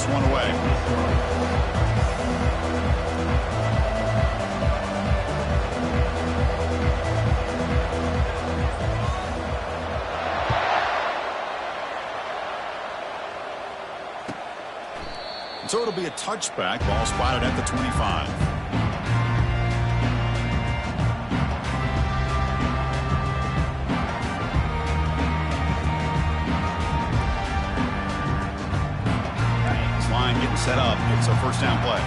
this one away. So it'll be a touchback. Ball spotted at the 25. This line getting set up. It's a first down play.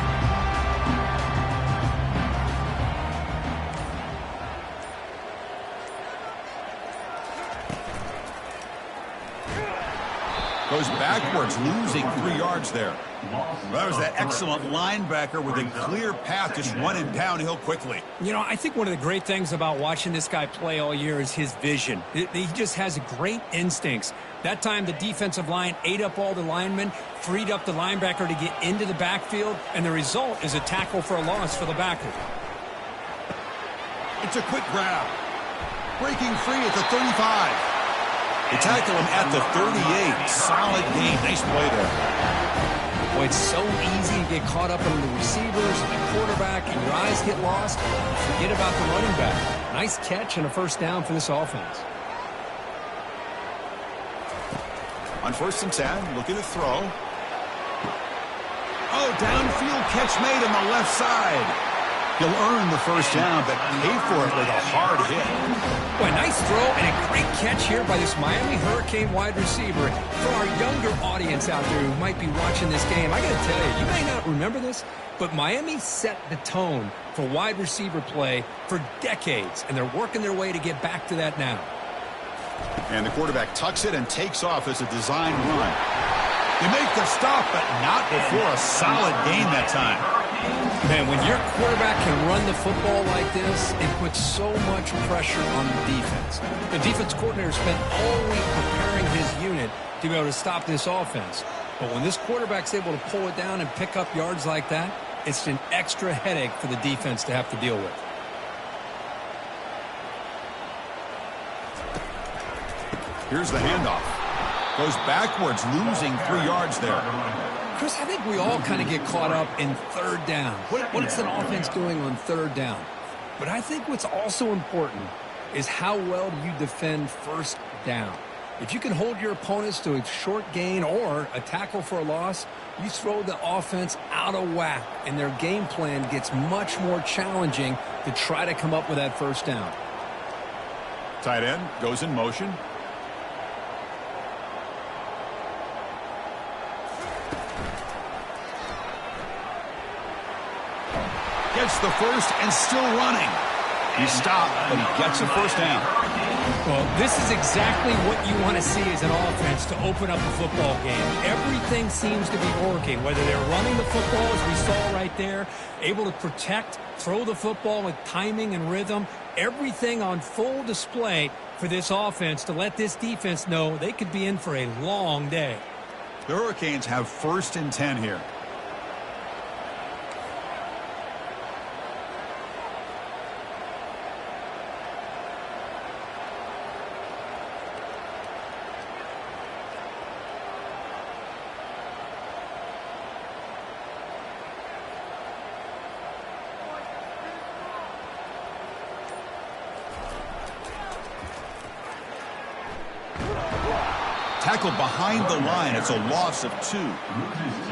Goes backwards, losing 3 yards there. That was that excellent linebacker with a clear path, just running downhill quickly. You know, I think one of the great things about watching this guy play all year is his vision. He just has great instincts. That time, the defensive line ate up all the linemen, freed up the linebacker to get into the backfield, and the result is a tackle for a loss for the backer. It's a quick grab. Breaking free at the 35. They tackle him at the 38. Solid gain. Nice play there. Boy, it's so easy to get caught up in the receivers and the quarterback, and your eyes get lost. Forget about the running back. Nice catch and a first down for this offense. On 1st and 10, looking to throw. Oh, downfield catch made on the left side. He'll earn the first down, but pay for it with a hard hit. Boy, nice throw and a great catch here by this Miami Hurricane wide receiver. For our younger audience out there who might be watching this game, I got to tell you, you may not remember this, but Miami set the tone for wide receiver play for decades, and they're working their way to get back to that now. And the quarterback tucks it and takes off as a design run. They make the stop, but not before a solid gain that time. Man, when your quarterback can run the football like this, it puts so much pressure on the defense. The defense coordinator spent all week preparing his unit to be able to stop this offense. But when this quarterback's able to pull it down and pick up yards like that, it's an extra headache for the defense to have to deal with. Here's the handoff. Goes backwards, losing 3 yards there. Chris, I think we all kind of get caught up in third down. What is an offense doing on third down? But I think what's also important is how well do you defend first down. If you can hold your opponents to a short gain or a tackle for a loss, you throw the offense out of whack, and their game plan gets much more challenging to try to come up with that first down. Tight end goes in motion. Gets the first and still running. He stopped, but he gets a first down. Well, this is exactly what you want to see as an offense to open up a football game. Everything seems to be working, whether they're running the football, as we saw right there, able to protect, throw the football with timing and rhythm, everything on full display for this offense to let this defense know they could be in for a long day. The Hurricanes have 1st and 10 here. Tackle behind the line. It's a loss of 2.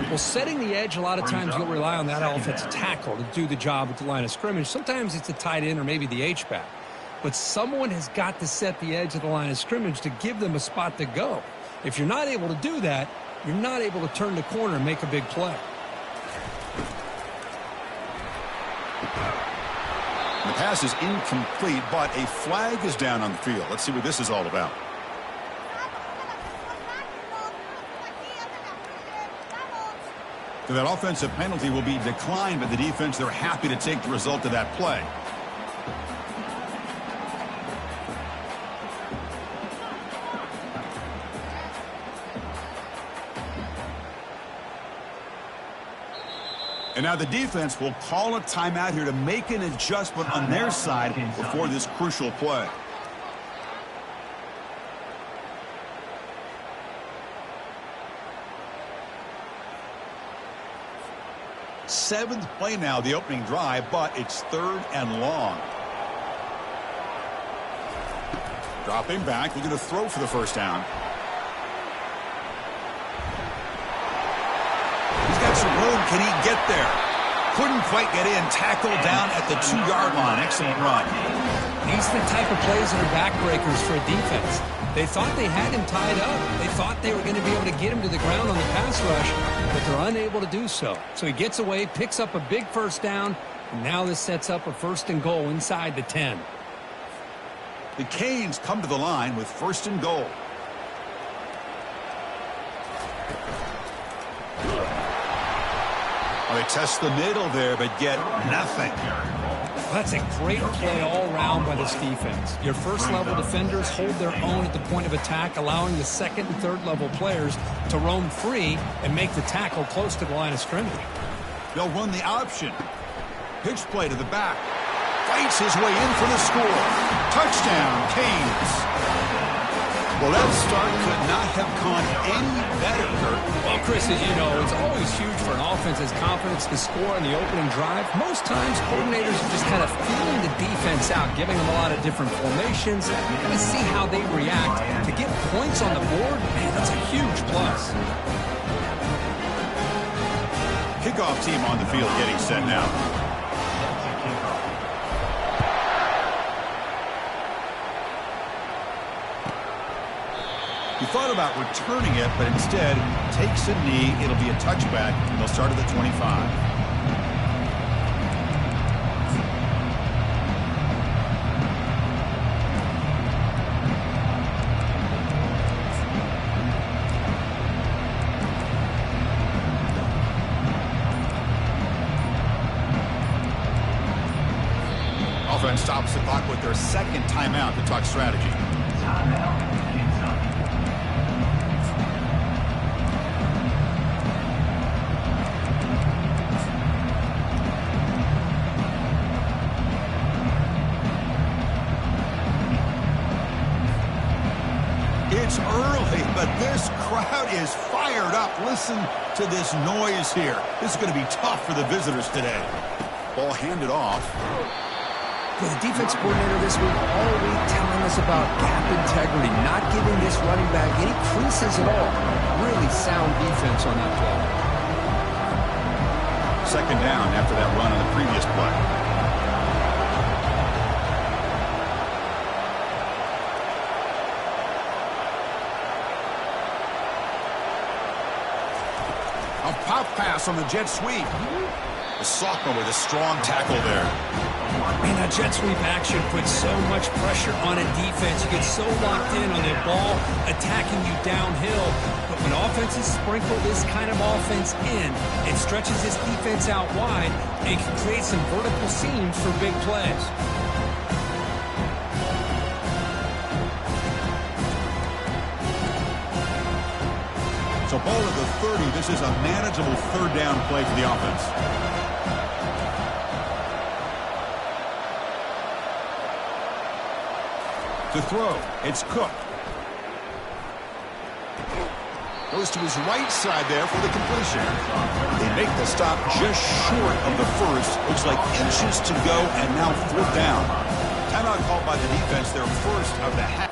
Well, setting the edge, a lot of times you'll rely on that offensive tackle to do the job at the line of scrimmage. Sometimes it's a tight end or maybe the H-back. But someone has got to set the edge of the line of scrimmage to give them a spot to go. If you're not able to do that, you're not able to turn the corner and make a big play. The pass is incomplete, but a flag is down on the field. Let's see what this is all about. So that offensive penalty will be declined by the defense. They're happy to take the result of that play. And now the defense will call a timeout here to make an adjustment on their side before this crucial play. Seventh play now, the opening drive, but it's 3rd and long. Dropping back, they're going to throw for the first down. He's got some room. Can he get there? Couldn't quite get in. Tackled down at the 2-yard line. Excellent run. These are the type of plays that are backbreakers for a defense. They thought they had him tied up. They thought they were going to be able to get him to the ground on the pass rush, but they're unable to do so. So he gets away, picks up a big first down, and now this sets up a 1st and goal inside the 10. The Canes come to the line with 1st and goal. Well, they test the middle there, but get nothing. That's a great play all around by this defense. Your first-level defenders hold their own at the point of attack, allowing the second and third-level players to roam free and make the tackle close to the line of scrimmage. They'll run the option. Pitch play to the back. Fights his way in for the score. Touchdown, Canes. Well, that start could not have gone any better, Kurt. Well, Chris, as you know, it's always huge for an offense's confidence to score on the opening drive. Most times, coordinators are just kind of feeling the defense out, giving them a lot of different formations, and to see how they react. To get points on the board, man, that's a huge plus. Kickoff team on the field getting set now. He thought about returning it, but instead takes a knee. It'll be a touchback, and they'll start at the 25. Offense stops the clock with their 2nd timeout to talk strategy. It's early, but this crowd is fired up. Listen to this noise here. This is going to be tough for the visitors today. Ball handed off. Well, the defense coordinator this week all week telling us about gap integrity, not giving this running back any creases at all. Really sound defense on that play. 2nd down after that run on the previous play. A pop pass on the jet sweep. The sophomore with a strong tackle there. Man, that jet sweep action puts so much pressure on a defense. You get so locked in on their ball attacking you downhill. But when offenses sprinkle this kind of offense in, it stretches this defense out wide and can create some vertical seams for big plays. So ball at the 30. This is a manageable 3rd down play for the offense. To throw, it's Cook. Goes to his right side there for the completion. They make the stop just short of the first. Looks like inches to go, and now 4th down. Timeout called by the defense, their first of the half.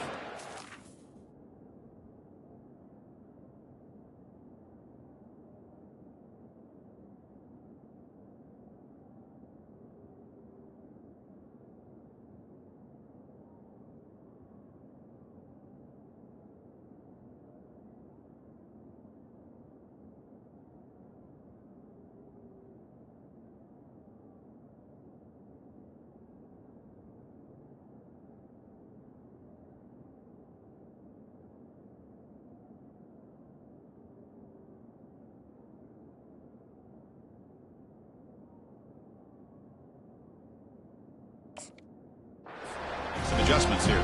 Some adjustments here.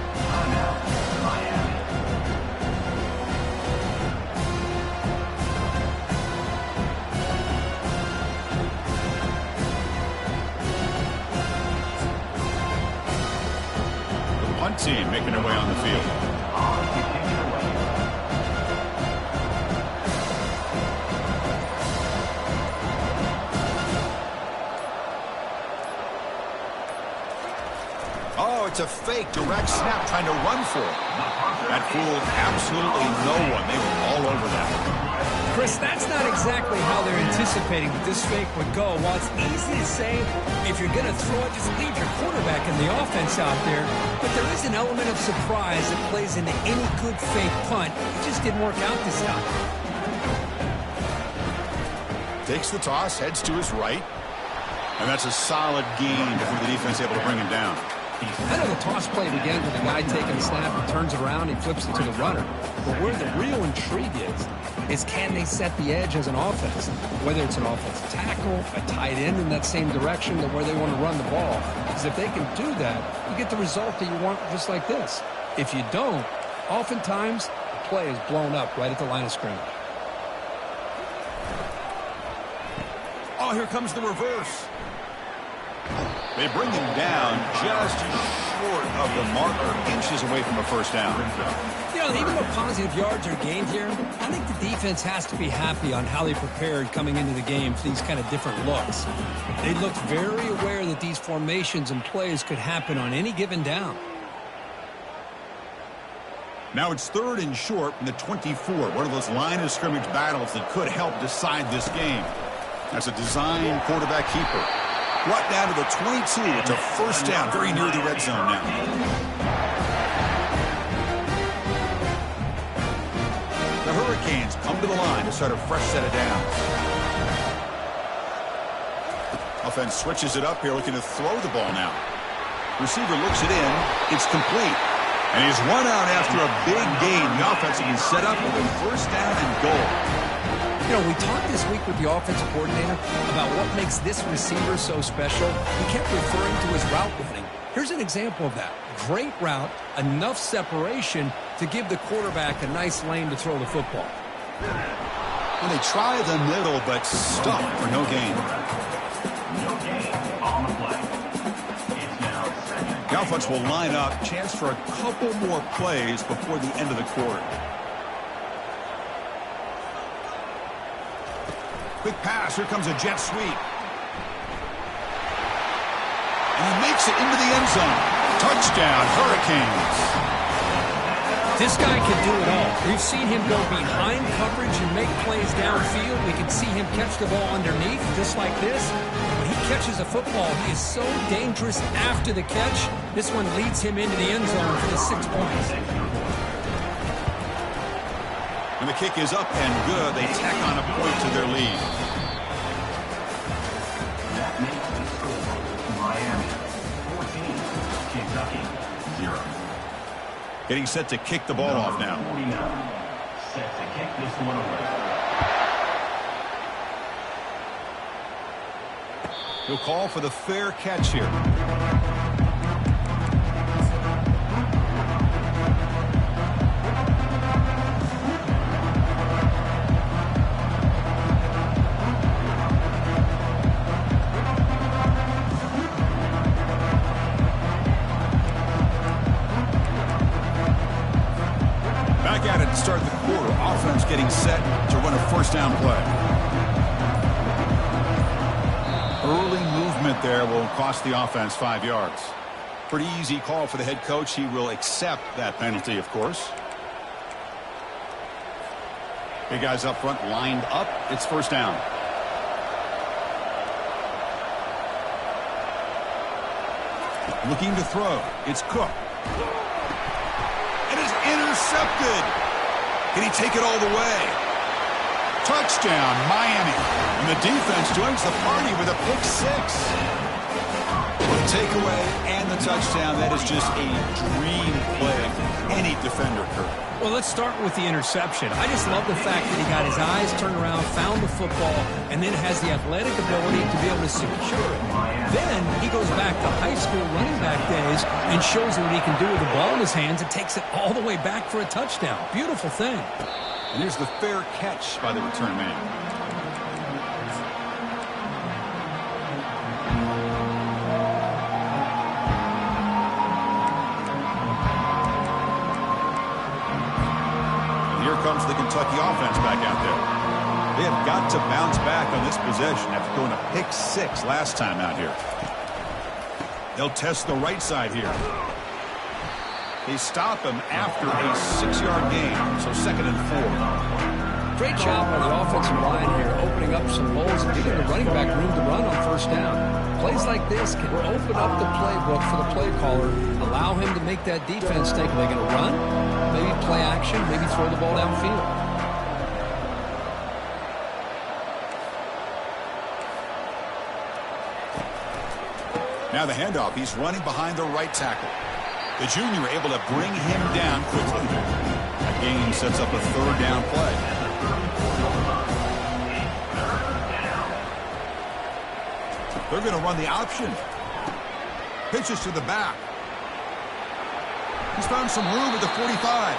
The punt team making their way on the field. it's a fake direct snap trying to run for it. That fooled absolutely no one. They were all over that. Chris, that's not exactly how they're anticipating that this fake would go. While it's easy to say, if you're going to throw it, just leave your quarterback in the offense out there. But there is an element of surprise that plays into any good fake punt. It just didn't work out this time. Takes the toss, heads to his right. And that's a solid gain before the defense able to bring him down. I know the toss play begins with the guy taking the snap and turns it around and flips it to the runner. But where the real intrigue is can they set the edge as an offense? Whether it's an offensive tackle, a tight end in that same direction to where they want to run the ball. Because if they can do that, you get the result that you want just like this. If you don't, oftentimes the play is blown up right at the line of scrimmage. Oh, here comes the reverse. They bring him down just short of the marker, inches away from a first down. You know, even though positive yards are gained here, I think the defense has to be happy on how they prepared coming into the game for these kind of different looks. They looked very aware that these formations and plays could happen on any given down. Now it's 3rd and short from the 24. One of those line of scrimmage battles that could help decide this game. That's a design quarterback keeper. Brought down to the 22. It's a first down, very near the red zone now. The Hurricanes come to the line to start a fresh set of downs. Offense switches it up here, looking to throw the ball now. Receiver looks it in. It's complete. And he's run out after a big gain. The offense will be set up with a first down and goal. You know, we talked this week with the offensive coordinator about what makes this receiver so special. He kept referring to his route running. Here's an example of that. Great route, enough separation to give the quarterback a nice lane to throw the football. Well, they try the middle, but stuck for no gain. On the play. It's now second. The offense will line up. Chance for a couple more plays before the end of the quarter. Quick pass. Here comes a jet sweep. And he makes it into the end zone. Touchdown, Hurricanes. This guy can do it all. We've seen him go behind coverage and make plays downfield. We can see him catch the ball underneath, just like this. When he catches a football, he is so dangerous after the catch. This one leads him into the end zone for the 6 points. And the kick is up and good. They tack on a point to their lead. That makes the score Miami 14, Kentucky 0. Getting set to kick the ball off now. 49. Set to kick this one away. He'll call for the fair catch here. Back at it to start the quarter. Offense getting set to run a first down play. Early movement there will cost the offense 5 yards. Pretty easy call for the head coach. He will accept that penalty, of course. Big guys up front lined up. It's first down. Looking to throw. It's Cook. And it's intercepted. Can he take it all the way? Touchdown, Miami. And the defense joins the party with a pick six. The takeaway and the touchdown. That is just a dream play. Any defender could. Well, let's start with the interception. I just love the fact that he got his eyes turned around, found the football, and then has the athletic ability to be able to secure it. Then he goes back to high school running back days and shows what he can do with the ball in his hands and takes it all the way back for a touchdown. Beautiful thing. And here's the fair catch by the return man. Here comes the Kentucky offense back out there. They have got to bounce back on this possession after going a pick six last time out here. They'll test the right side here. They stop him after a 6-yard gain, so 2nd and 4. Great job on the offensive line here, opening up some holes and giving the running back room to run on 1st down. Plays like this can open up the playbook for the play caller, allow him to make that defense think, are they going to run? Maybe play action, maybe throw the ball downfield. Now the handoff. He's running behind the right tackle. The junior able to bring him down quickly. That gain sets up a 3rd down play. They're going to run the option. Pitches to the back. He's found some room at the 45.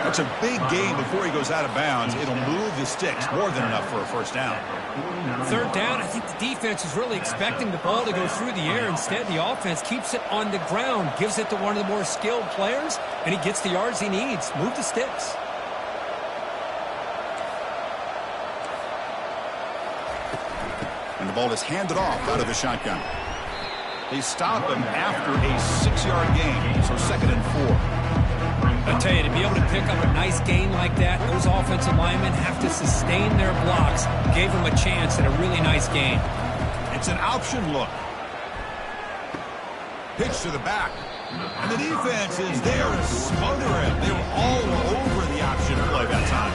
That's a big gain before he goes out of bounds. It'll move the sticks, more than enough for a 1st down. 3rd down, I think the defense is really expecting the ball to go through the air. Instead, the offense keeps it on the ground, gives it to one of the more skilled players, and he gets the yards he needs. Move the sticks. And the ball is handed off out of the shotgun. They stop him after a 6-yard gain, so 2nd and 4. I tell you, to be able to pick up a nice gain like that, those offensive linemen have to sustain their blocks. Gave them a chance at a really nice gain. It's an option look. Pitch to the back. And the defense is there to smother him. They were all over the option play that time.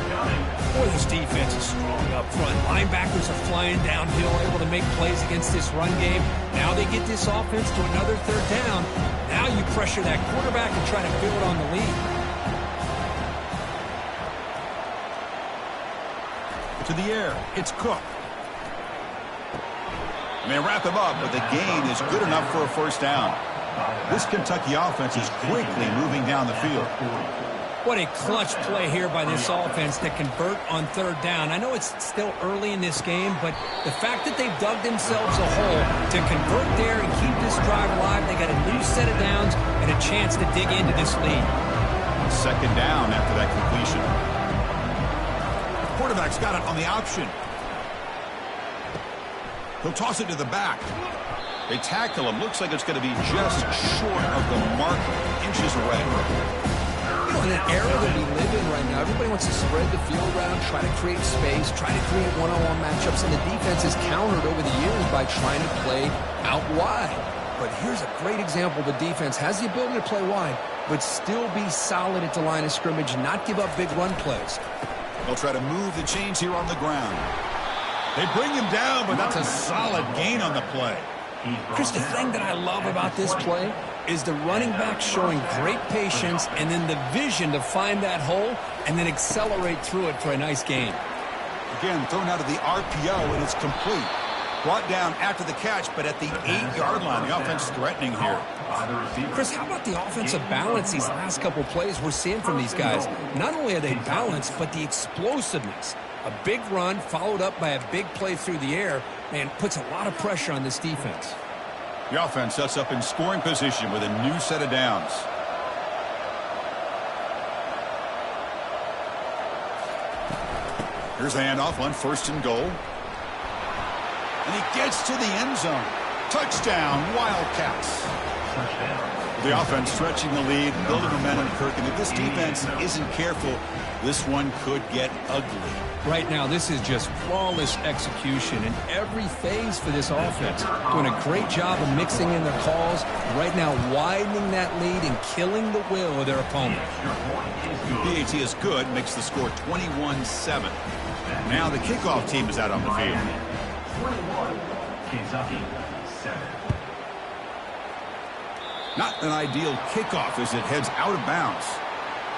Boy, this defense is strong up front. Linebackers are flying downhill, able to make plays against this run game. Now they get this offense to another 3rd down. Now you pressure that quarterback and try to build on the lead. To the air, it's Cook. And they wrap him up, but the gain is good enough for a 1st down. This Kentucky offense is quickly moving down the field. What a clutch play here by this offense to convert on 3rd down. I know it's still early in this game, but the fact that they've dug themselves a hole to convert there and keep this drive alive, they got a new set of downs and a chance to dig into this lead. 2nd down after that completion. Quarterback's got it on the option. He'll toss it to the back. They tackle him. Looks like it's going to be just short of the mark, inches away. In an era that we live in right now, everybody wants to spread the field around, try to create space, try to create one-on-one matchups, and the defense is countered over the years by trying to play out wide. But here's a great example. The defense has the ability to play wide, but still be solid at the line of scrimmage, not give up big run plays. They'll try to move the chains here on the ground. They bring him down, but that's a solid gain on the play. Chris, the thing that I love about this play is the running back showing great patience and then the vision to find that hole and then accelerate through it for a nice gain. Again, thrown out of the RPO, and it's complete. Brought down after the catch, but at the 8-yard line. The offense threatening here. Chris, how about the offensive balance these last couple plays we're seeing from these guys? Not only are they balanced, but the explosiveness. A big run followed up by a big play through the air, man, puts a lot of pressure on this defense. The offense sets up in scoring position with a new set of downs. Here's the handoff on 1st and goal. And he gets to the end zone. Touchdown, Wildcats. The offense stretching the lead, building momentum, Kirk. And if this defense isn't careful, this one could get ugly. Right now, this is just flawless execution in every phase for this offense. Doing a great job of mixing in their calls. Right now, widening that lead and killing the will of their opponent. PAT is good, makes the score 21-7. Now the kickoff team is out on the field. 21, Kentucky, 7. Not an ideal kickoff as it heads out of bounds.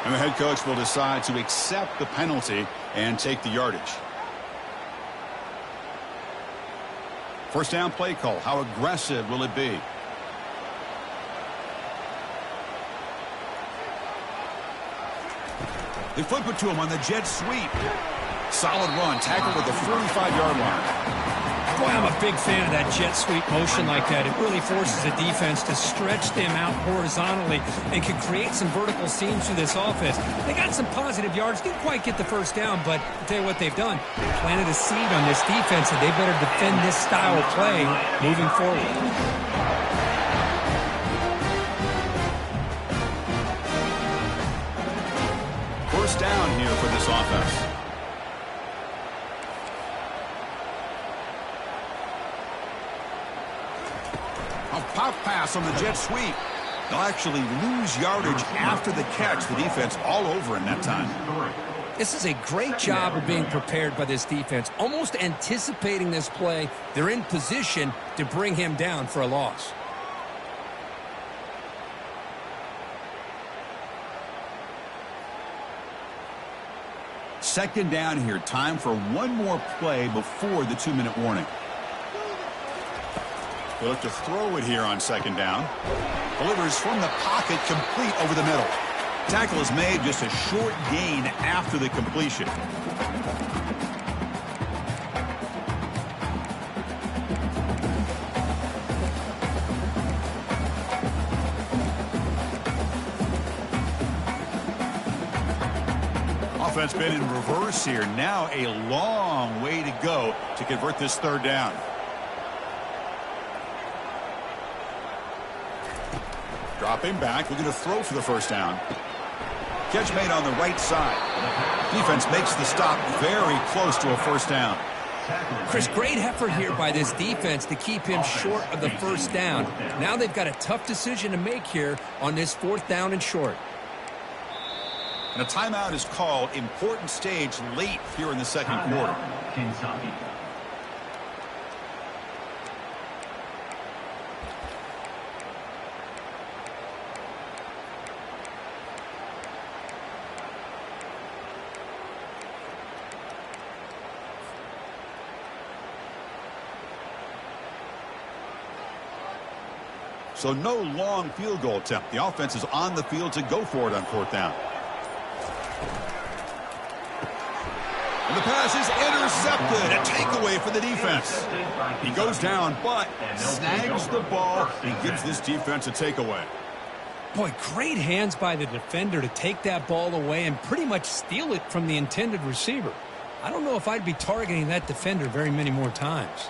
And the head coach will decide to accept the penalty and take the yardage. 1st down play call. How aggressive will it be? They flip it to him on the jet sweep. Solid run. Tackled at the 45-yard line. Boy, I'm a big fan of that jet sweep motion like that. It really forces the defense to stretch them out horizontally and can create some vertical seams through this offense. They got some positive yards. Didn't quite get the 1st down, but I'll tell you what they've done. They planted a seed on this defense, and they better defend this style of play moving forward. first down here for this offense. A pop pass on the jet sweep. They'll actually lose yardage after the catch. The defense all over in that time. This is a great job of being prepared by this defense, almost anticipating this play. They're in position to bring him down for a loss. Second down here. Time for one more play before the 2-minute warning. They look to throw it here on second down. Delivers from the pocket, complete over the middle. Tackle is made, just a short gain after the completion. Offense been in reverse here. Now a long way to go to convert this third down. Dropping back, looking to throw for the first down. Catch made on the right side. Defense makes the stop very close to a first down. Chris, great effort here by this defense to keep him short of the first down. Now they've got a tough decision to make here on this 4th down and short. And a timeout is called. Important stage late here in the second quarter. Kentucky. So no long field goal attempt. The offense is on the field to go for it on 4th down. And the pass is intercepted. A takeaway for the defense. He goes down, but snags the ball and gives this defense a takeaway. Boy, great hands by the defender to take that ball away and pretty much steal it from the intended receiver. I don't know if I'd be targeting that defender very many more times.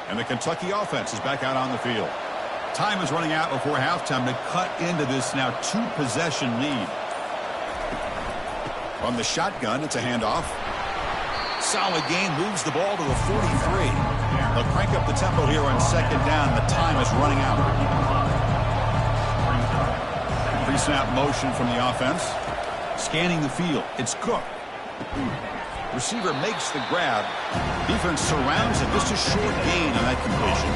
And the Kentucky offense is back out on the field. Time is running out before halftime to cut into this now 2-possession lead. From the shotgun, it's a handoff. Solid gain, moves the ball to the 43. They'll crank up the tempo here on second down. The time is running out. Pre-snap motion from the offense. Scanning the field. It's Cook. Receiver makes the grab. Defense surrounds it. Just a short gain on that completion.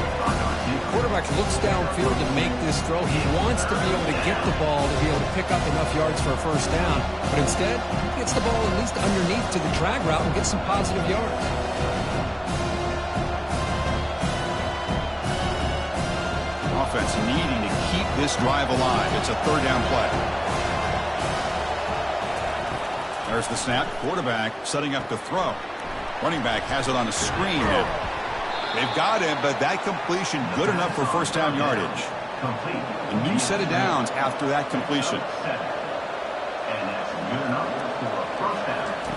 Quarterback looks downfield to make this throw. He wants to be able to get the ball to be able to pick up enough yards for a first down. But instead, he gets the ball at least underneath to the drag route and gets some positive yards. Offense needing to keep this drive alive. It's a 3rd down play. There's the snap. Quarterback setting up to throw. Running back has it on a screen. They've got him, but that completion good enough for first down yardage. A new set of downs after that completion.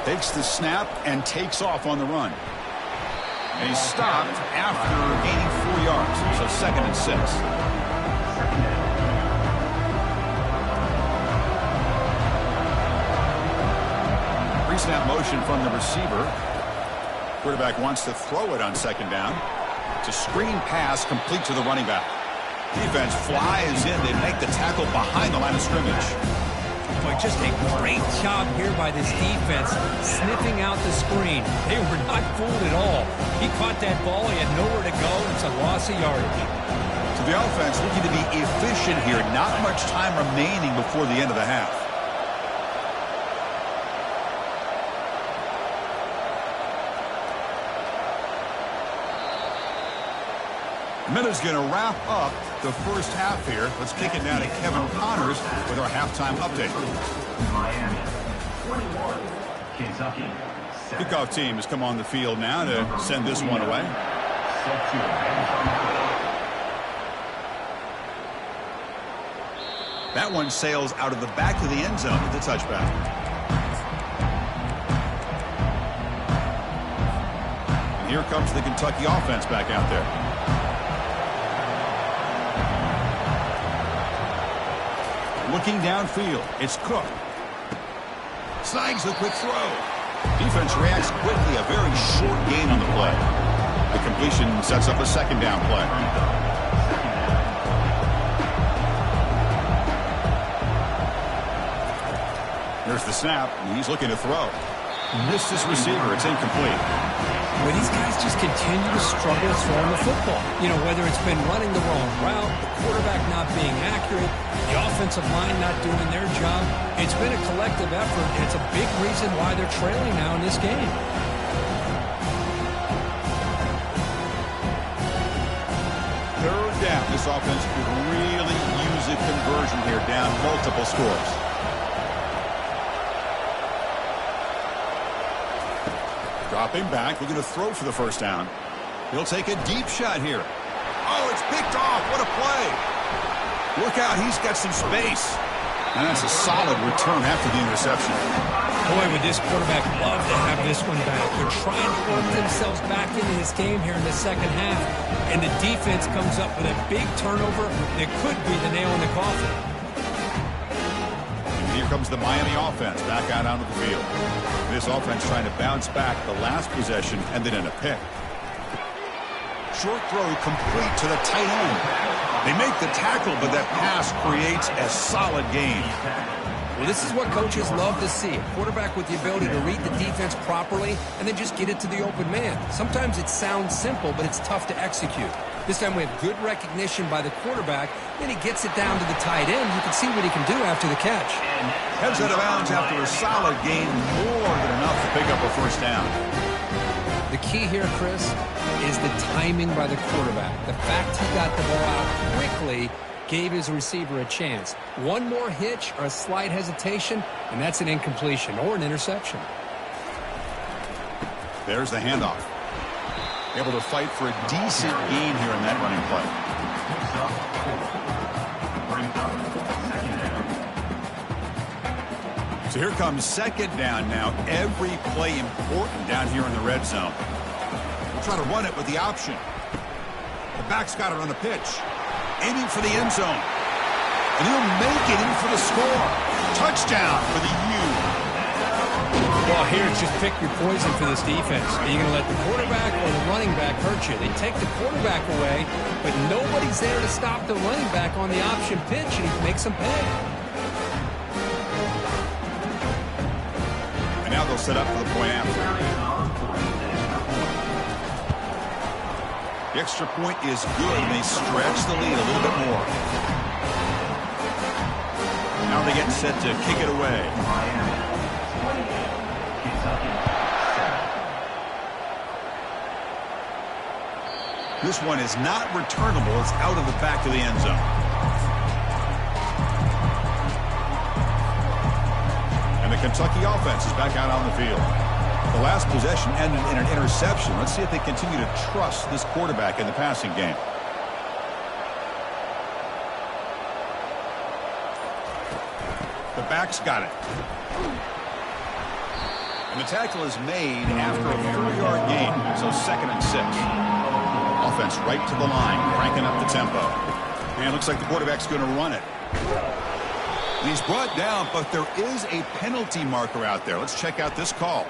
Takes the snap and takes off on the run. And he's stopped after gaining 4 yards. So 2nd and 6. Pre-snap motion from the receiver. Quarterback wants to throw it on second down. It's a screen pass complete to the running back. Defense flies in. They make the tackle behind the line of scrimmage. Boy, just a great job here by this defense, sniffing out the screen. They were not fooled at all. He caught that ball. He had nowhere to go. It's a loss of yardage. So the offense looking to be efficient here. Not much time remaining before the end of the half. Minute's going to wrap up the first half here. Let's kick it now to Kevin Connors with our halftime update. Miami 21, Kentucky 7. Kickoff team has come on the field now to send this one away. Set to advance on the field. That one sails out of the back of the end zone with the touchback. And here comes the Kentucky offense back out there. Looking downfield, it's Cook. Snags the quick throw. Defense reacts quickly, a very short gain on the play. The completion sets up a second down play. Here's the snap, and he's looking to throw. Missed his receiver. It's incomplete. Well, these guys just continue to struggle throwing the football. You know, whether it's been running the wrong route, the quarterback not being accurate, the offensive line not doing their job. It's been a collective effort, and it's a big reason why they're trailing now in this game. Third down. This offense could really use a conversion here, down multiple scores. Dropping back, looking to throw for the first down. He'll take a deep shot here. Oh, it's picked off. What a play. Look out, he's got some space. And that's a solid return after the interception. Boy, would this quarterback love to have this one back. They're trying to work themselves back into this game here in the second half. And the defense comes up with a big turnover that could be the nail in the coffin. And here comes the Miami offense back out onto the field. This offense trying to bounce back the last possession and then in a pick. Short throw complete to the tight end. They make the tackle, but that pass creates a solid gain. Well, this is what coaches love to see. A quarterback with the ability to read the defense properly and then just get it to the open man. Sometimes it sounds simple, but it's tough to execute. This time we have good recognition by the quarterback. Then he gets it down to the tight end. You can see what he can do after the catch. Heads out of bounds after a solid gain, more than enough to pick up a first down. The key here, Chris, is the timing by the quarterback. The fact he got the ball out quickly gave his receiver a chance. One more hitch or a slight hesitation, and that's an incompletion or an interception. There's the handoff. Able to fight for a decent gain here in that running play. So here comes second down now. Every play important down here in the red zone. We'll try to run it with the option. The back's got it on the pitch. Aiming for the end zone. And he'll make it in for the score. Touchdown for the U. Well, here it's just pick your poison for this defense. Are you going to let the quarterback or the running back hurt you? They take the quarterback away, but nobody's there to stop the running back on the option pitch, and he makes them pay. And now they'll set up for the point after. The extra point is good, and they stretch the lead a little bit more. Now they get set to kick it away. This one is not returnable. It's out of the back of the end zone. And the Kentucky offense is back out on the field. The last possession ended in an interception. Let's see if they continue to trust this quarterback in the passing game. The back's got it. And the tackle is made after a 4-yard gain. So 2nd and 6. Offense right to the line, cranking up the tempo. And it looks like the quarterback's going to run it. And he's brought down, but there is a penalty marker out there. Let's check out this call.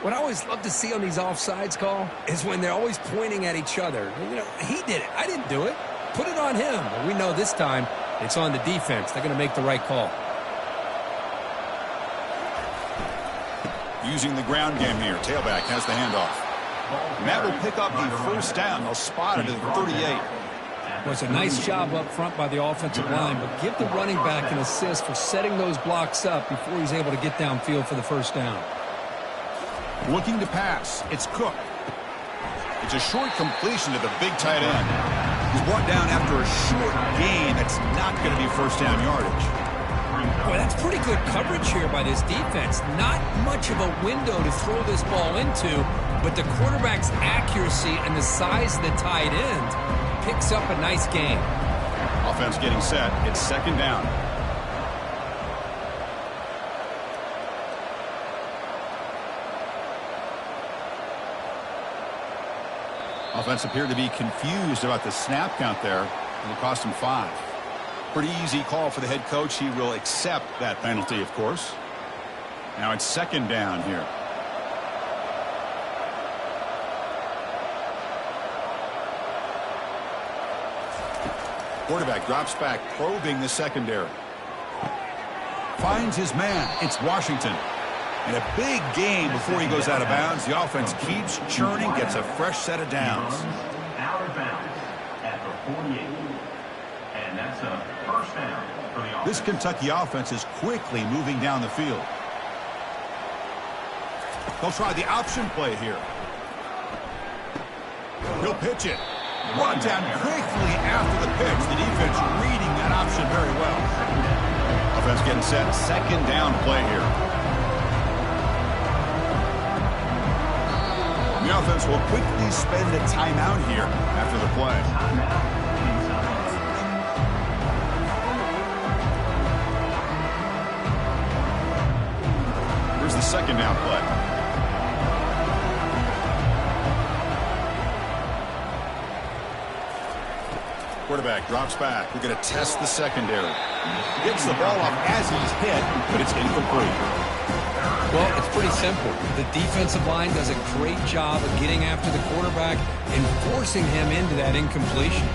What I always love to see on these offsides call is when they're always pointing at each other. You know, he did it. I didn't do it. Put it on him. But we know this time it's on the defense. They're going to make the right call. Using the ground game here. Tailback has the handoff. And that will pick up the first down. They'll spot it at the 38. Well, it's a nice job up front by the offensive line, but give the running back an assist for setting those blocks up before he's able to get downfield for the first down. Looking to pass. It's Cook. It's a short completion to the big tight end. He's brought down after a short gain. That's not going to be first down yardage. Boy, that's pretty good coverage here by this defense. Not much of a window to throw this ball into, but the quarterback's accuracy and the size of the tight end picks up a nice gain. Offense getting set. It's second down. Offense appeared to be confused about the snap count there. It'll cost him 5. Pretty easy call for the head coach. He will accept that penalty, of course. Now it's second down here. Quarterback drops back, probing the secondary. Finds his man. It's Washington. And a big game before he goes out of bounds. The offense keeps churning, gets a fresh set of downs. Out of bounds at the 48. And that's a first down for the offense. This Kentucky offense is quickly moving down the field. They'll try the option play here. He'll pitch it. Brought down quickly after the pitch. The defense reading that option very well. Offense getting set. Second down play here. The offense will quickly spend a timeout here after the play. Here's the second down play. Quarterback drops back. We're going to test the secondary. Gets the ball off as he's hit, but it's incomplete. Well, it's pretty simple. The defensive line does a great job of getting after the quarterback and forcing him into that incompletion.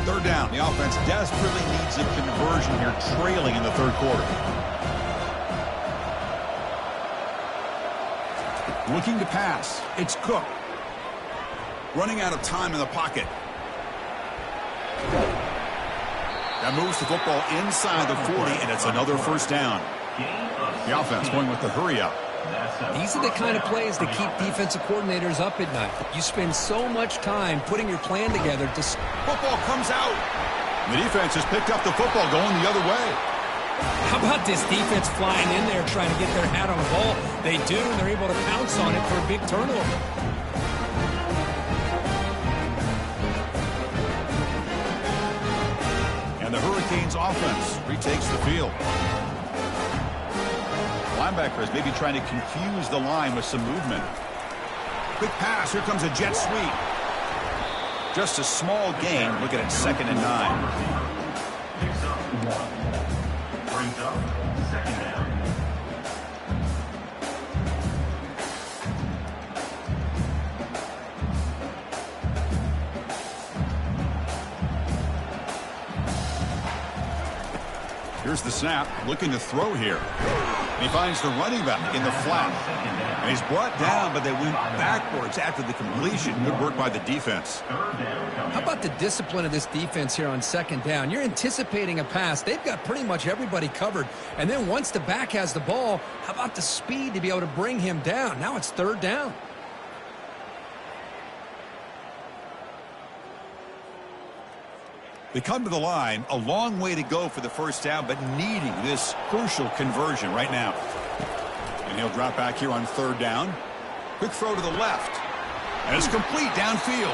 Third down. The offense desperately needs a conversion here, trailing in the third quarter. Looking to pass. It's Cook. Running out of time in the pocket. That moves the football inside the 40, and it's another first down. The offense going with the hurry up. These are the kind of plays that keep defensive coordinators up at night. You spend so much time putting your plan together to... Football comes out. The defense has picked up the football going the other way. How about this defense flying in there trying to get their hat on the ball? They do, and they're able to pounce on it for a big turnover. And the Hurricanes offense retakes the field. Linebackers maybe trying to confuse the line with some movement. Quick pass. Here comes a jet sweep. Just a small gain. Looking at 2nd and 9. Picks up one. Brings up second down. Here's the snap. Looking to throw here. And he finds the running back in the flat. And he's brought down, but they went backwards after the completion. Good work by the defense. How about the discipline of this defense here on second down? You're anticipating a pass. They've got pretty much everybody covered. And then once the back has the ball, how about the speed to be able to bring him down? Now it's third down. They come to the line, a long way to go for the first down, but needing this crucial conversion right now. And he'll drop back here on third down. Quick throw to the left. And it's complete downfield.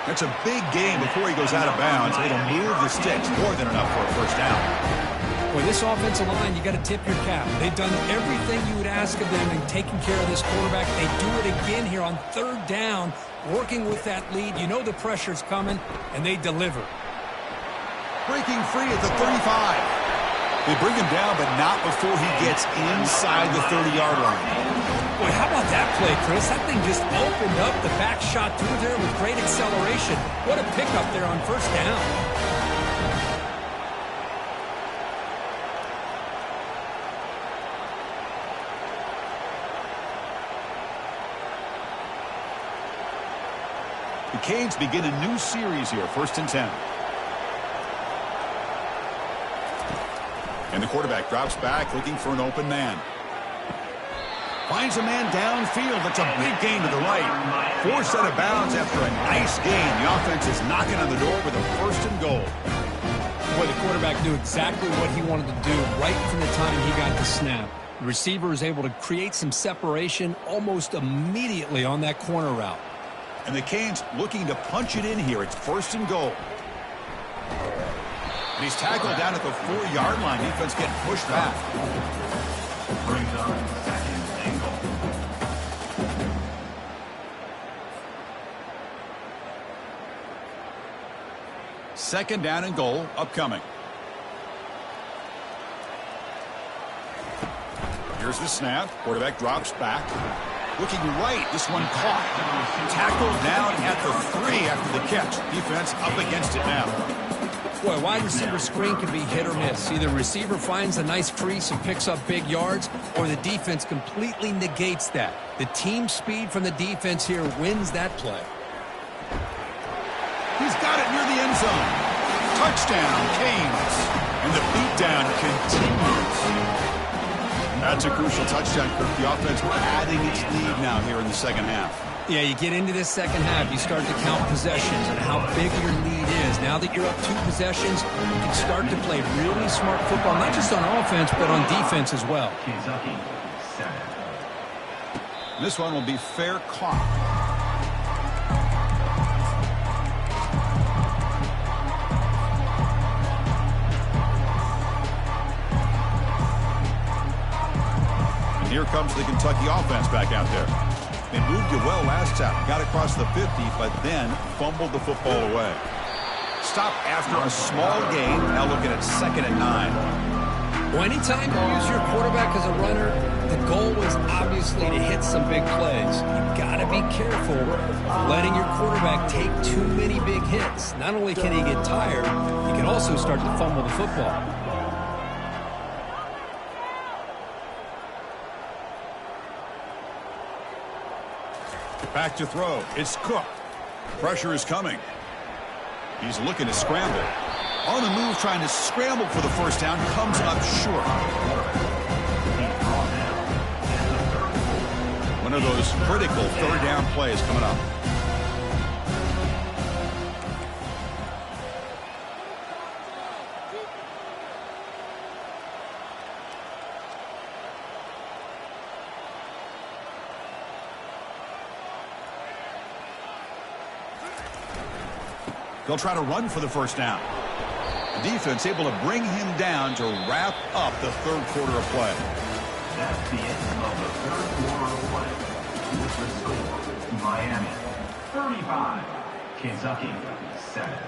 That's a big gain before he goes out of bounds. It'll move the sticks more than enough for a first down. Boy, this offensive line, you got to tip your cap. They've done everything you would ask of them in taking care of this quarterback. They do it again here on third down, working with that lead. You know the pressure's coming, and they deliver. Breaking free at the 35. They bring him down, but not before he gets inside the 30-yard line. Boy, how about that play, Chris? That thing just opened up. The back shot through there with great acceleration. What a pickup there on first down. The Canes begin a new series here, 1st and 10. And the quarterback drops back, looking for an open man. Finds a man downfield. That's a big gain to the right. Forced out of bounds after a nice gain. The offense is knocking on the door with a 1st and goal. Boy, the quarterback knew exactly what he wanted to do right from the time he got the snap. The receiver is able to create some separation almost immediately on that corner route. And the Canes looking to punch it in here. It's 1st and goal. And he's tackled down at the 4-yard line. Defense getting pushed back. Brings up second and goal. Second down and goal upcoming. Here's the snap. Quarterback drops back. Looking right. This one caught. Tackled down at the 3 after the catch. Defense up against it now. Boy, wide receiver screen can be hit or miss. Either receiver finds a nice crease and picks up big yards, or the defense completely negates that. The team speed from the defense here wins that play. He's got it near the end zone. Touchdown, Canes. And the beatdown continues. That's a crucial touchdown, Kirk. The offense adding its lead now here in the second half. Yeah, you get into this second half, you start to count possessions and how big your lead is. Now that you're up 2 possessions, you can start to play really smart football, not just on offense, but on defense as well. Kentucky, 7. This one will be fair caught. And here comes the Kentucky offense back out there. They moved you well last time. Got across the 50, but then fumbled the football away. Stop after a small gain. Now looking at 2nd and 9. Well, anytime you use your quarterback as a runner, the goal was obviously to hit some big plays. You've got to be careful letting your quarterback take too many big hits. Not only can he get tired, he can also start to fumble the football. Back to throw. It's Cook. Pressure is coming. He's looking to scramble. On the move, trying to scramble for the first down. Comes up short. One of those critical 3rd down plays coming up. They'll try to run for the first down. The defense able to bring him down to wrap up the 3rd quarter of play. That's the end of the 3rd quarter of play. With the score, Miami 35, Kentucky 7.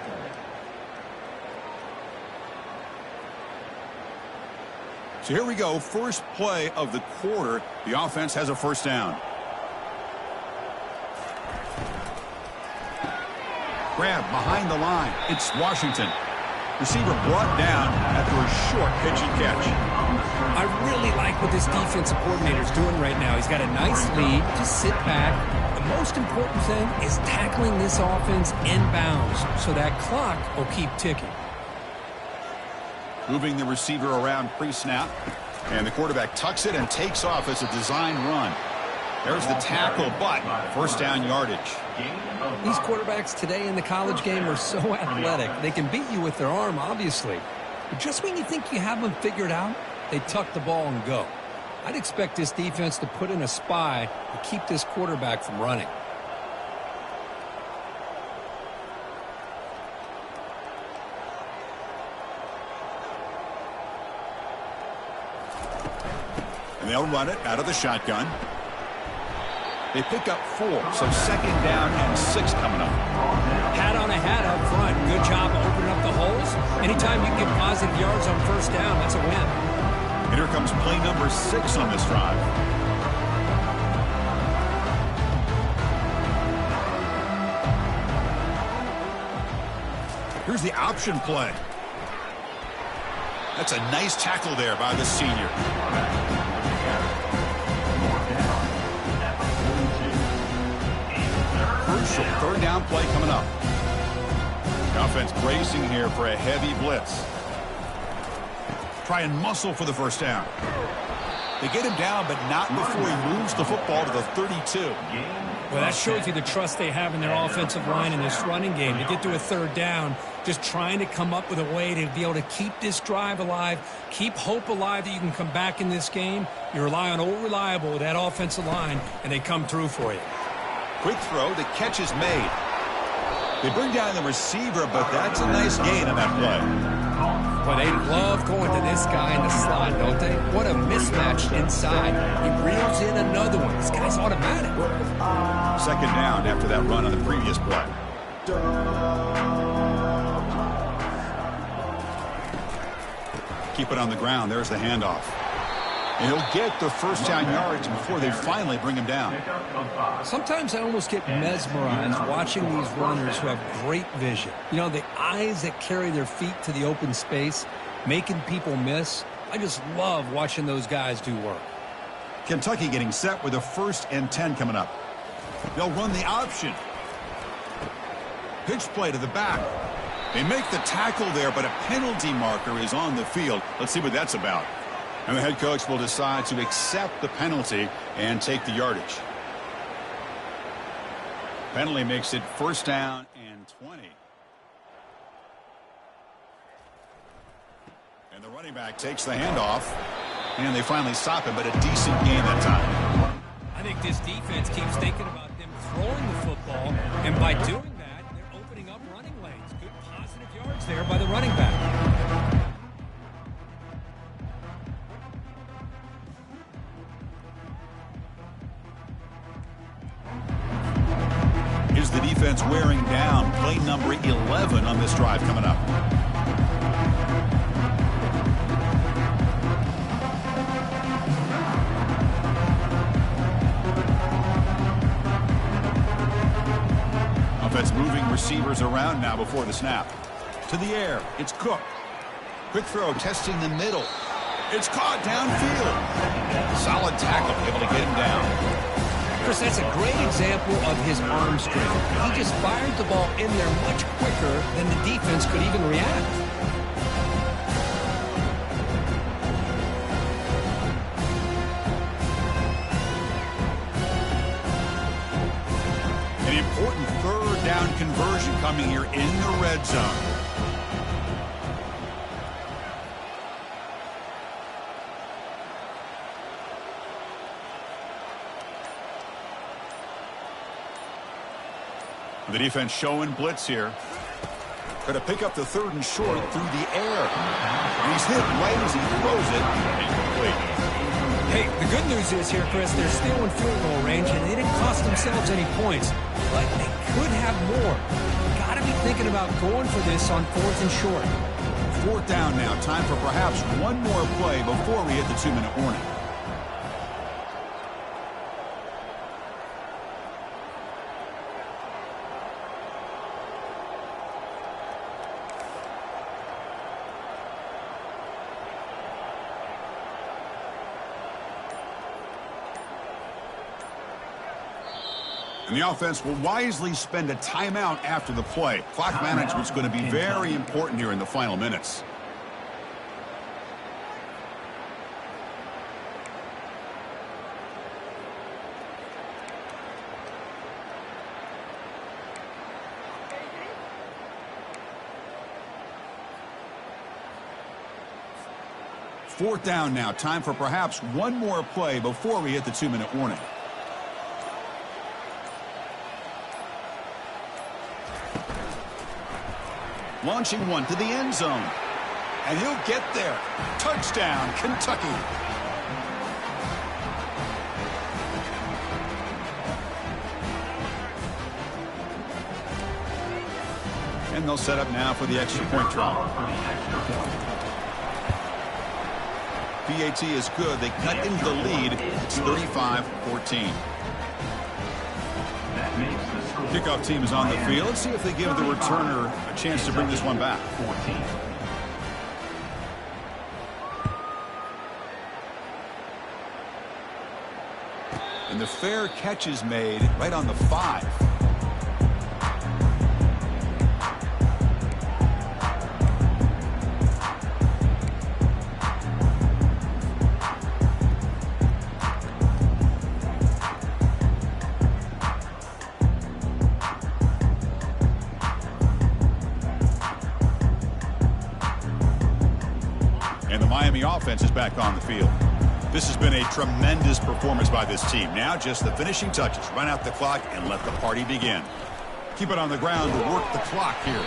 So here we go. First play of the quarter. The offense has a first down. Grab behind the line. It's Washington. Receiver brought down after a short pitch and catch. I really like what this defensive coordinator is doing right now. He's got a nice lead. Just sit back. The most important thing is tackling this offense inbounds so that clock will keep ticking. Moving the receiver around pre-snap. And the quarterback tucks it and takes off as a design run. There's the tackle, but first down yardage. These quarterbacks today in the college game are so athletic. They can beat you with their arm, obviously. But just when you think you have them figured out, they tuck the ball and go. I'd expect this defense to put in a spy to keep this quarterback from running. And they'll run it out of the shotgun. They pick up 4, so 2nd down and 6 coming up. Hat on a hat up front. Good job opening up the holes. Anytime you get positive yards on first down, that's a win. And here comes play number 6 on this drive. Here's the option play. That's a nice tackle there by the senior. Crucial 3rd down play coming up. The offense bracing here for a heavy blitz. Try and muscle for the first down. They get him down, but not before he moves the football to the 32. Well, that shows you the trust they have in their offensive line in this running game. To get to a 3rd down, just trying to come up with a way to be able to keep this drive alive, keep hope alive that you can come back in this game. You rely on Old Reliable with that offensive line, and they come through for you. Quick throw. The catch is made. They bring down the receiver, but that's a nice gain on that play. foul. Boy, they love going to this guy in the slot, don't they? What a mismatch inside. He reels in another one. This guy's automatic. Second down after that run on the previous play. Keep it on the ground. There's the handoff. And he'll get the first down yards before they finally bring him down. Sometimes I almost get mesmerized watching these runners who have great vision. You know, the eyes that carry their feet to the open space, making people miss. I just love watching those guys do work. Kentucky getting set with a 1st and 10 coming up. They'll run the option. Pitch play to the back. They make the tackle there, but a penalty marker is on the field. Let's see what that's about. And the head coach will decide to accept the penalty and take the yardage. Penalty makes it 1st down and 20. And the running back takes the handoff. And they finally stop him, but a decent gain that time. I think this defense keeps thinking about them throwing the football, and by doing that, they're opening up running lanes. Good positive yards there by the running back. Is the defense wearing down? Play number 11 on this drive coming up. Offense moving receivers around now before the snap. To the air. It's Cook. Quick throw testing the middle. It's caught downfield. Solid tackle, able to get him down. Chris, that's a great example of his arm strength. He just fired the ball in there much quicker than the defense could even react. An important 3rd down conversion coming here in the red zone. The defense showing blitz here. Going to pick up the 3rd and short through the air. And he's hit right as he throws it. Incomplete. Hey, the good news is here, Chris, they're still in field goal range, and they didn't cost themselves any points. But they could have more. Got to be thinking about going for this on 4th and short. 4th down now. Time for perhaps one more play before we hit the 2-minute warning. And the offense will wisely spend a timeout after the play. Clock management's going to be very important here in the final minutes. Fourth down now. Time for perhaps one more play before we hit the 2-minute warning. Launching one to the end zone. And he'll get there. Touchdown, Kentucky. And they'll set up now for the extra point try. PAT is good. They cut into the lead. It's 35-14. Kickoff team is on the field. Let's see if they give the returner a chance to bring this one back. 14. And the fair catch is made right on the 5. Offense is back on the field. This has been a tremendous performance by this team. Now just the finishing touches. Run out the clock and let the party begin. Keep it on the ground to work the clock here.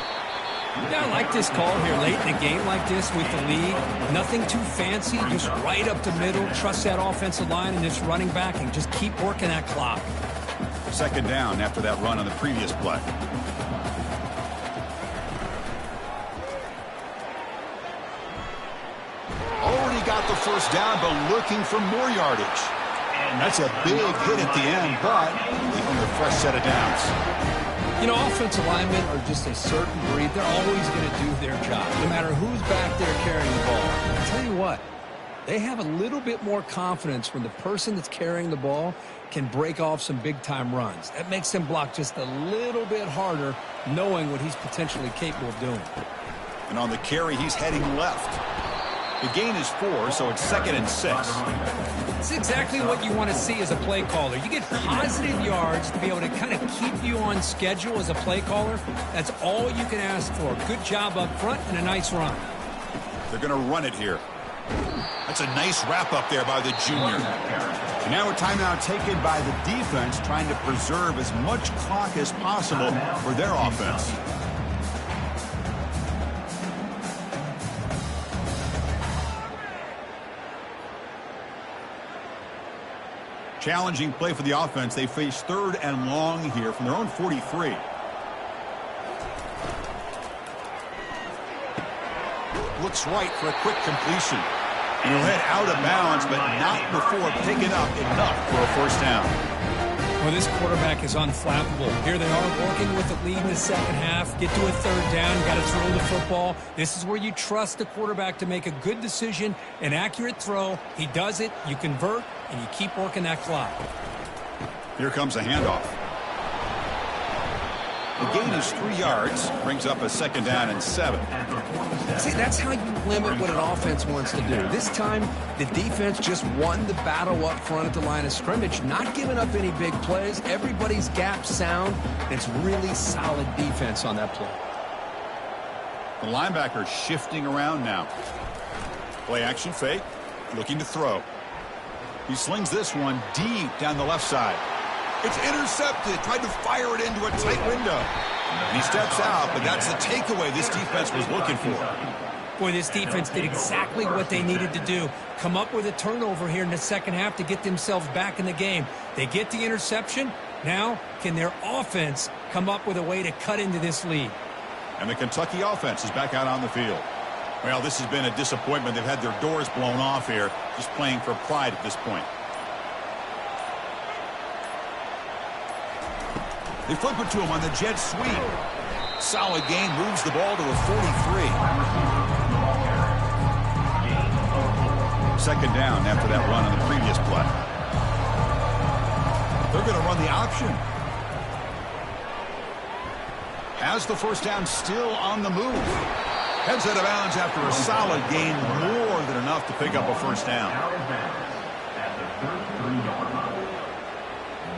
Yeah, I like this call here late in a game like this with the lead. Nothing too fancy, just right up the middle. Trust that offensive line and this running back and just keep working that clock. Second down after that run on the previous play. Already got the first down, but looking for more yardage. That's a big hit at the end, but even a fresh set of downs. You know, offensive linemen are just a certain breed. They're always going to do their job, no matter who's back there carrying the ball. I'll tell you what, they have a little bit more confidence when the person that's carrying the ball can break off some big-time runs. That makes them block just a little bit harder, knowing what he's potentially capable of doing. And on the carry, he's heading left. The gain is 4, so it's 2nd and 6. It's exactly what you want to see as a play caller. You get positive yards to be able to kind of keep you on schedule as a play caller. That's all you can ask for. Good job up front and a nice run. They're going to run it here. That's a nice wrap up there by the junior. And now a timeout taken by the defense, trying to preserve as much clock as possible for their offense. Challenging play for the offense. They face 3rd and long here from their own 43. Looks right for a quick completion. And he'll head out of bounds, but not before picking up enough for a first down. Well, this quarterback is unflappable. Here they are working with the lead in the second half. Get to a 3rd down. You got to throw the football. This is where you trust the quarterback to make a good decision, an accurate throw. He does it. You convert, and you keep working that clock. Here comes a handoff. The gain is 3 yards. Brings up a 2nd down and 7. See, that's how you limit what an offense wants to do. This time, the defense just won the battle up front at the line of scrimmage, not giving up any big plays. Everybody's gap sound. It's really solid defense on that play. The linebacker shifting around now. Play action fake. Looking to throw. He slings this one deep down the left side. It's intercepted. Tried to fire it into a tight window. And he steps out, but that's the takeaway this defense was looking for. Boy, this defense did exactly what they needed to do. Come up with a turnover here in the second half to get themselves back in the game. They get the interception. Now, can their offense come up with a way to cut into this lead? And the Kentucky offense is back out on the field. Well, this has been a disappointment. They've had their doors blown off here, just playing for pride at this point. They flip it to him on the jet sweep. Solid gain, moves the ball to a 43. 2nd down after that run on the previous play. They're going to run the option. Has the first down, still on the move. Heads out of bounds after a solid gain, more than enough to pick up a first down.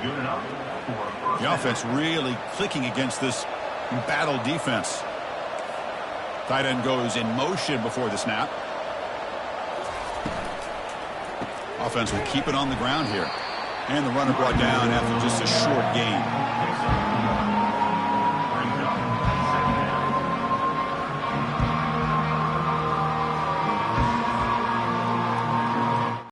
Good enough. The offense really clicking against this battle defense. Tight end goes in motion before the snap. Offense will keep it on the ground here. And the runner brought down after just a short gain.